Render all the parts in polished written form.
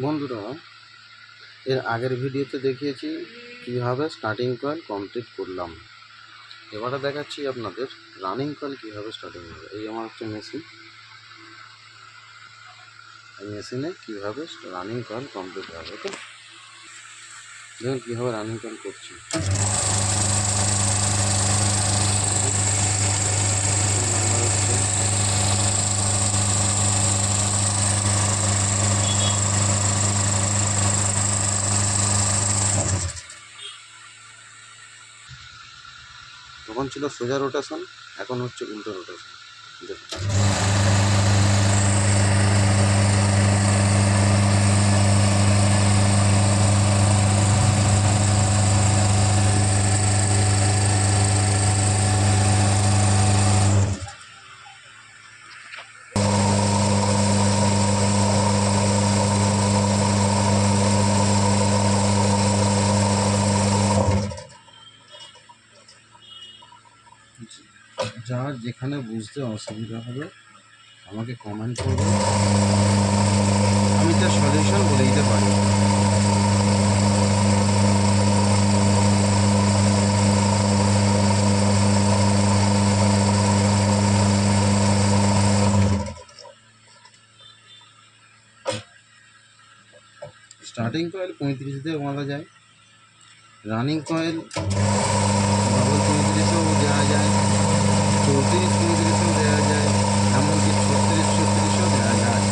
বন্ধুরা, এর আগের ভিডিওতে দেখিয়েছি কিভাবে স্টার্টিং কয়েল কমপ্লিট করলাম। এবারে দেখাচ্ছি আপনাদের রানিং কয়েল কিভাবে স্টার্টিং হবে। এই আমার হচ্ছে মেশিন, এই মেশিনে কিভাবে রানিং কয়েল কমপ্লিট হবে। ওকে, দেখুন কীভাবে রানিং কয়েল করছি। তখন ছিল সোজা রোটেশন, এখন হচ্ছে উল্টো রোটেশন। দেখুন যার যেখানে বুঝতে অসুবিধা হবে আমাকে কমেন্ট করবে, আমি তার সলিউশন বলে দিতে পারি। স্টার্টিং কয়েল 35 দিয়ে বাঁধা যায়, রানিং কয়েল ডবল 35-এও দেওয়া যায়, 34-35-এও দেওয়া যায়, এমনকি 36-36-এও দেওয়া যায়।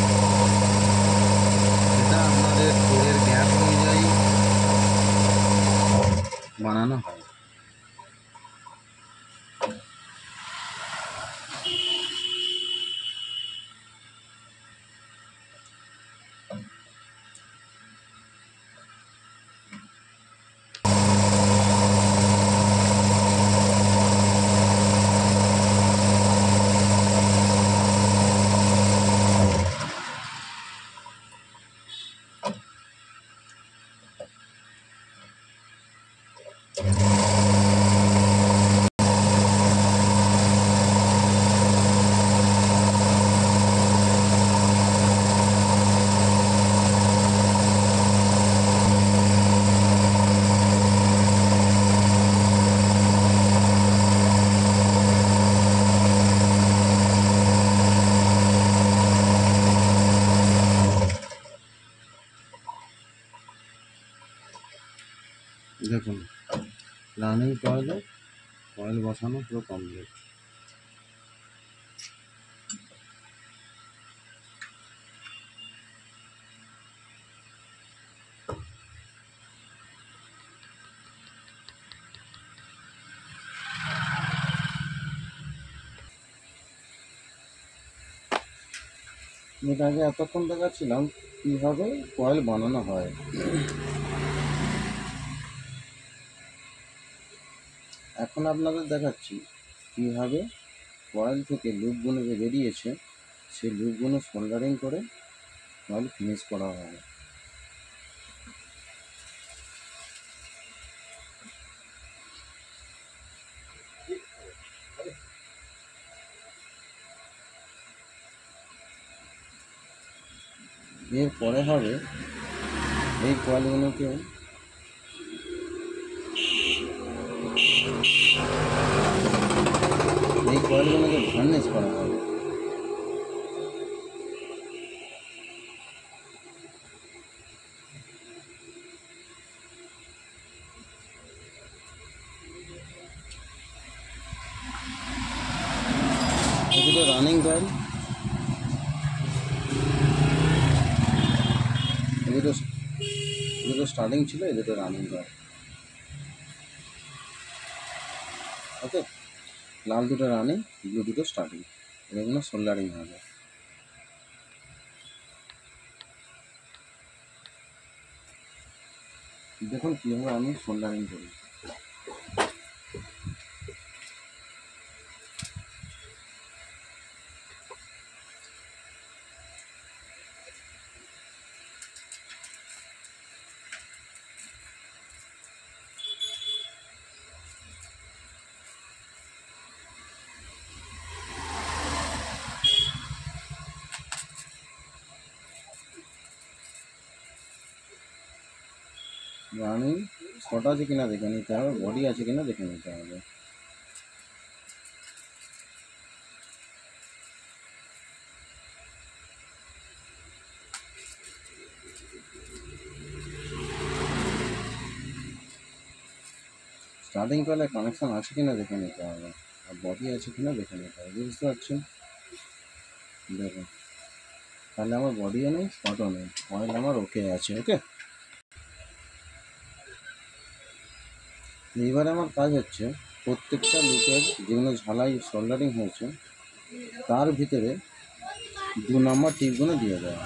সেটা আপনাদের কোরের গ্যাপ অনুযায়ী বানানো হয়। দেখুন রানিং কয়েলে কয়েল বসানো পুরো কমপ্লিট। এর আগে এতক্ষণ দেখাচ্ছিলাম কীভাবে কয়েল বানানো হয়। এখন আপনাদের দেখাচ্ছি কীভাবে কয়েল থেকে লুপগুলো যে বেরিয়েছে সেই লুপগুলো সোল্ডারিং করে কয়েল ফিনিশ করা হয়। এরপরে হবে এই কয়েলগুলোকে ভার্নিশ করা হবে। এগুলো রানিং কয়েল, এগুলো স্টার্টিং ছিল, এগুলো রানিং কয়েল। ওকে, লাল দুটো রানিং, ব্লু দুটো স্টার্টিং, এগুলো সোল্ডারিং হবে। দেখুন কীভাবে আমি সোল্ডারিং করি। রানিং শর্ট আছে কিনা দেখে নিতে হবে, বডি আছে কিনা দেখে নিতে হবে। স্টার্টিং কয়েলে কানেকশান আছে কিনা দেখে নিতে হবে, আর বডি আছে কিনা দেখে নিতে হবে। বুঝতে পারছেন? দেখুন, তাহলে আমার বডিও নেই, শর্টও নেই, কয়েল আমার ওকে আছে। ওকে, এইবারে আমার কাজ হচ্ছে প্রত্যেকটা লুপের যেগুলো ঝালাই সোল্ডারিং হয়েছে তার ভিতরে 2 নম্বর টিপগুলো দিয়ে দেওয়া।